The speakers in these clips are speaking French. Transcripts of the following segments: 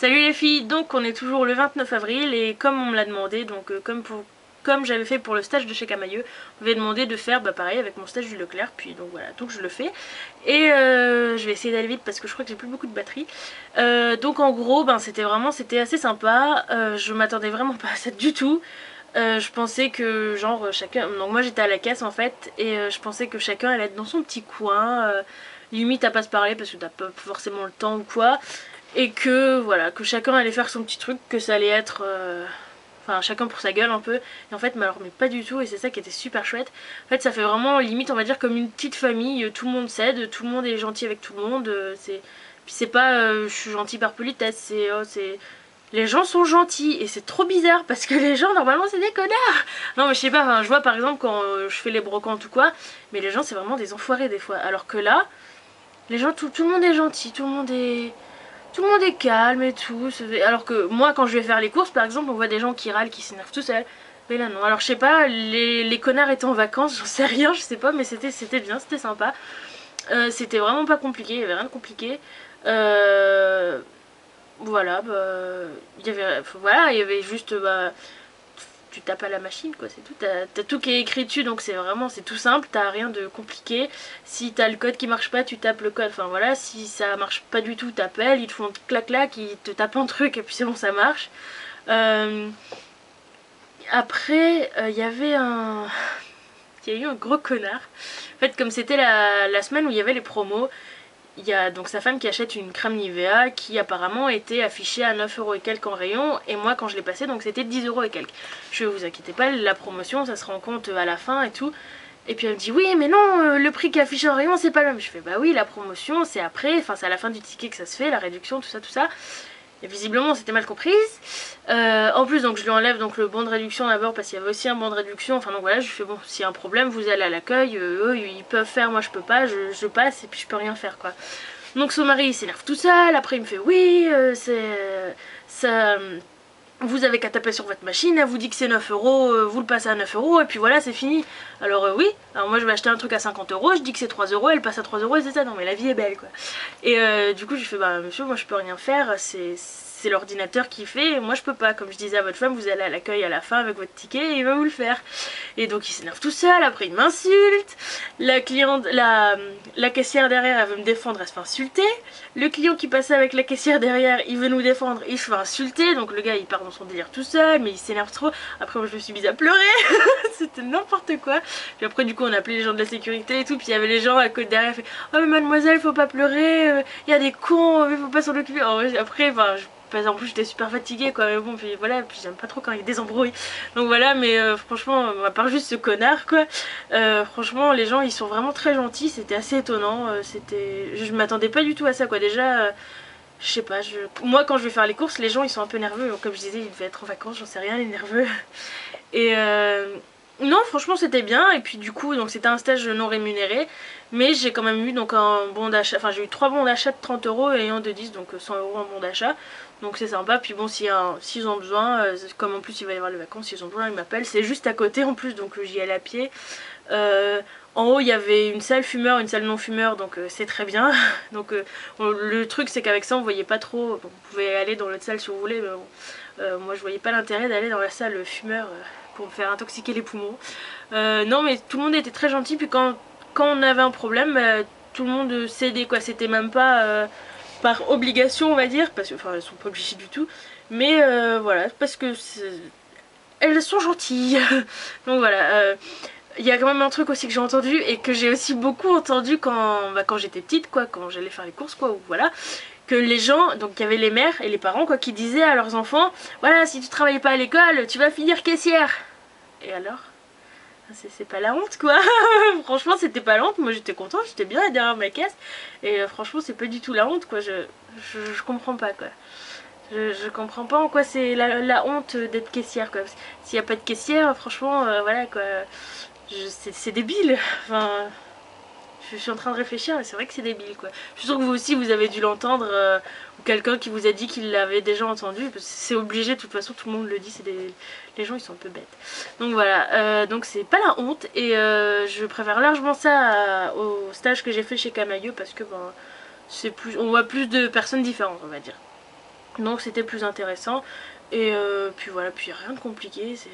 Salut les filles, donc on est toujours le 29 avril et comme on me l'a demandé, donc comme j'avais fait pour le stage de chez Camailleux, on m'avait demandé de faire pareil avec mon stage du Leclerc, puis donc voilà, donc je le fais. Et je vais essayer d'aller vite parce que je crois que j'ai plus beaucoup de batterie. Donc en gros, c'était assez sympa, je m'attendais vraiment pas à ça du tout. Je pensais que genre chacun, donc moi j'étais à la caisse en fait, et je pensais que chacun allait être dans son petit coin, limite à pas se parler parce que t'as pas forcément le temps ou quoi. Et que voilà, que chacun allait faire son petit truc, que ça allait être enfin chacun pour sa gueule un peu. Et en fait mais pas du tout, et c'est ça qui était super chouette. En fait ça fait vraiment limite on va dire comme une petite famille, tout le monde s'aide, tout le monde est gentil avec tout le monde, puis c'est pas je suis gentil par politesse, c'est les gens sont gentils et c'est trop bizarre parce que les gens normalement c'est des connards. Non mais je sais pas, enfin, je vois par exemple quand je fais les brocantes ou quoi, mais les gens c'est vraiment des enfoirés des fois, alors que là les gens tout le monde est gentil, tout le monde est calme et tout. Alors que moi, quand je vais faire les courses, par exemple, on voit des gens qui râlent, qui s'énervent tout seuls. Mais là, non. Alors, je sais pas, les connards étaient en vacances, j'en sais rien, je sais pas, mais c'était bien, c'était sympa. C'était vraiment pas compliqué, il y avait rien de compliqué. Voilà, il y avait juste, tu tapes à la machine quoi, c'est tout, t'as tout qui est écrit dessus, donc c'est tout simple, t'as rien de compliqué. Si t'as le code qui marche pas, tu tapes le code, enfin voilà, si ça marche pas du tout, t'appelles, ils te font clac clac, ils te tapent un truc et puis c'est bon, ça marche. Après il y avait un il y a eu un gros connard. En fait, comme c'était la semaine où il y avait les promos, il y a donc sa femme qui achète une crème Nivea qui apparemment était affichée à 9€ et quelques en rayon, et moi quand je l'ai passée donc c'était 10€ et quelques. Je vous inquiétez pas, la promotion ça se rend compte à la fin et tout. Et puis elle me dit oui mais non, le prix qui est affiché en rayon c'est pas le même. Je fais bah oui, la promotion c'est après, enfin c'est à la fin du ticket que ça se fait, la réduction, tout ça tout ça. Et visiblement c'était mal comprise. En plus donc je lui enlève donc le bon de réduction d'abord parce qu'il y avait aussi un bon de réduction. Enfin donc voilà, je lui fais bon, s'il y a un problème vous allez à l'accueil, eux ils peuvent faire, moi je peux pas, je passe et puis je peux rien faire quoi. Donc son mari il s'énerve tout seul, après il me fait oui ça, vous avez qu'à taper sur votre machine, elle vous dit que c'est 9€, vous le passez à 9€ et puis voilà c'est fini. Alors oui, alors moi je vais acheter un truc à 50€, je dis que c'est 3€, elle passe à 3€ et c'est ça, non mais la vie est belle quoi. Et du coup je fais bah monsieur moi je peux rien faire, c'est l'ordinateur qui fait, et moi je peux pas, comme je disais à votre femme, vous allez à l'accueil à la fin avec votre ticket et il va vous le faire. Et donc il s'énerve tout seul, après il m'insulte, la cliente, la caissière derrière elle veut me défendre, elle se fait insulter, le client qui passait avec la caissière derrière il veut nous défendre, il se fait insulter, donc le gars il part dans son délire tout seul, mais il s'énerve trop, après moi je me suis mise à pleurer, c'était n'importe quoi. Puis après du coup on a appelé les gens de la sécurité et tout, puis il y avait les gens à côté derrière, fait oh mais mademoiselle faut pas pleurer, il y a des cons, mais faut pas s'en occuper. Après enfin en plus j'étais super fatiguée quoi, mais bon puis voilà, puis j'aime pas trop quand il y a des embrouilles, donc voilà. Mais franchement à part juste ce connard quoi, franchement les gens ils sont vraiment très gentils, c'était assez étonnant, je m'attendais pas du tout à ça quoi. Déjà je sais pas, moi quand je vais faire les courses les gens ils sont un peu nerveux, donc, comme je disais ils devaient être en vacances, j'en sais rien, les nerveux. Et non franchement c'était bien, et puis du coup donc c'était un stage non rémunéré, mais j'ai quand même eu donc un bon d'achat, enfin j'ai eu 3 bons d'achat de 30€ et un de 10, donc 100€ en bon d'achat, donc c'est sympa. Puis bon s'ils ont besoin, comme en plus il va y avoir les vacances, s'ils ont besoin ils m'appellent, c'est juste à côté en plus, donc j'y allais à pied. En haut il y avait une salle fumeur, une salle non fumeur, donc c'est très bien. Donc le truc c'est qu'avec ça on voyait pas trop, bon, vous pouvez aller dans l'autre salle si vous voulez, mais bon, moi je voyais pas l'intérêt d'aller dans la salle fumeur pour me faire intoxiquer les poumons. Non mais tout le monde était très gentil, puis quand on avait un problème, tout le monde cédait quoi, c'était même pas par obligation on va dire, parce que enfin elles sont pas obligées du tout, mais voilà, parce que elles sont gentilles. Donc voilà, il y a quand même un truc aussi que j'ai entendu et que j'ai aussi beaucoup entendu quand j'étais petite quoi, quand j'allais faire les courses quoi, ou voilà, que les gens, donc il y avait les mères et les parents quoi, qui disaient à leurs enfants voilà, si tu travailles pas à l'école tu vas finir caissière. Et alors c'est pas la honte quoi. Franchement c'était pas la honte, moi j'étais contente, j'étais bien derrière ma caisse, et franchement c'est pas du tout la honte quoi, je comprends pas quoi. Je comprends pas en quoi c'est la honte d'être caissière quoi. S'il y a pas de caissière franchement voilà quoi, c'est débile. Enfin je suis en train de réfléchir et c'est vrai que c'est débile quoi. Je suis sûre que vous aussi vous avez dû l'entendre, ou quelqu'un qui vous a dit qu'il l'avait déjà entendu, parce que c'est obligé, de toute façon tout le monde le dit, les gens ils sont un peu bêtes. Donc voilà, donc c'est pas la honte, et je préfère largement ça au stage que j'ai fait chez Camailleux, parce que ben, on voit plus de personnes différentes on va dire. Donc c'était plus intéressant. Et puis voilà, puis rien de compliqué, c'est...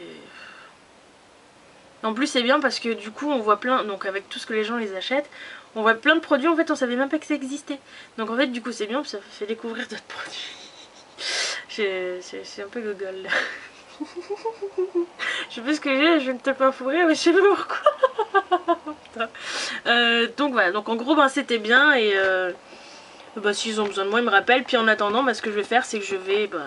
En plus c'est bien parce que du coup on voit plein, donc avec tout ce que les gens les achètent, on voit plein de produits, en fait on savait même pas que ça existait. Donc en fait du coup c'est bien parce que ça fait découvrir d'autres produits. C'est un peu gogol là. Je sais pas ce que j'ai, je vais me taper un fou rire mais je sais pas pourquoi. Donc voilà, donc en gros ben, c'était bien et bah, s'ils ont besoin de moi ils me rappellent. Puis en attendant bah, ce que je vais faire c'est que je vais... Bah,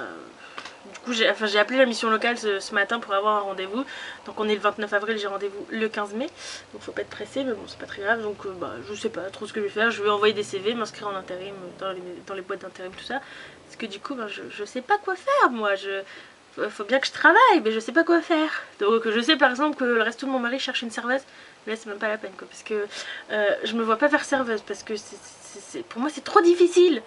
du coup j'ai appelé la mission locale ce matin pour avoir un rendez-vous. Donc on est le 29 avril, j'ai rendez-vous le 15 mai. Donc faut pas être pressé mais bon c'est pas très grave. Donc bah je sais pas trop ce que je vais faire. Je vais envoyer des CV, m'inscrire en intérim dans les boîtes d'intérim tout ça. Parce que du coup ben, je sais pas quoi faire moi. Faut bien que je travaille mais je sais pas quoi faire. Donc je sais par exemple que le resto de mon mari cherche une serveuse. Mais là c'est même pas la peine quoi. Parce que je me vois pas faire serveuse. Parce que pour moi c'est trop difficile.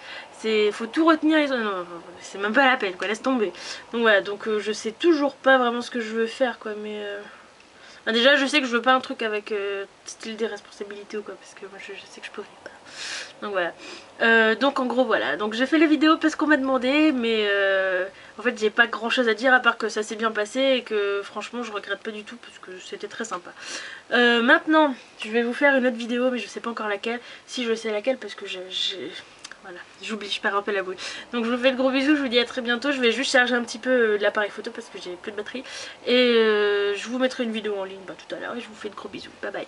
Faut tout retenir les... Non, c'est même pas la peine quoi, laisse tomber. Donc voilà, donc je sais toujours pas vraiment ce que je veux faire quoi, mais... Enfin, déjà je sais que je veux pas un truc avec style des responsabilités ou quoi, parce que moi je sais que je pourrais pas. Donc voilà. Donc en gros voilà, donc j'ai fait les vidéos parce qu'on m'a demandé, mais en fait j'ai pas grand chose à dire à part que ça s'est bien passé et que franchement je regrette pas du tout parce que c'était très sympa. Maintenant je vais vous faire une autre vidéo mais je sais pas encore laquelle, si je sais laquelle parce que voilà, j'oublie, je perds un peu la boule. Donc je vous fais de gros bisous, je vous dis à très bientôt. Je vais juste charger un petit peu l'appareil photo parce que j'ai plus de batterie. Et je vous mettrai une vidéo en ligne tout à l'heure et je vous fais de gros bisous. Bye bye.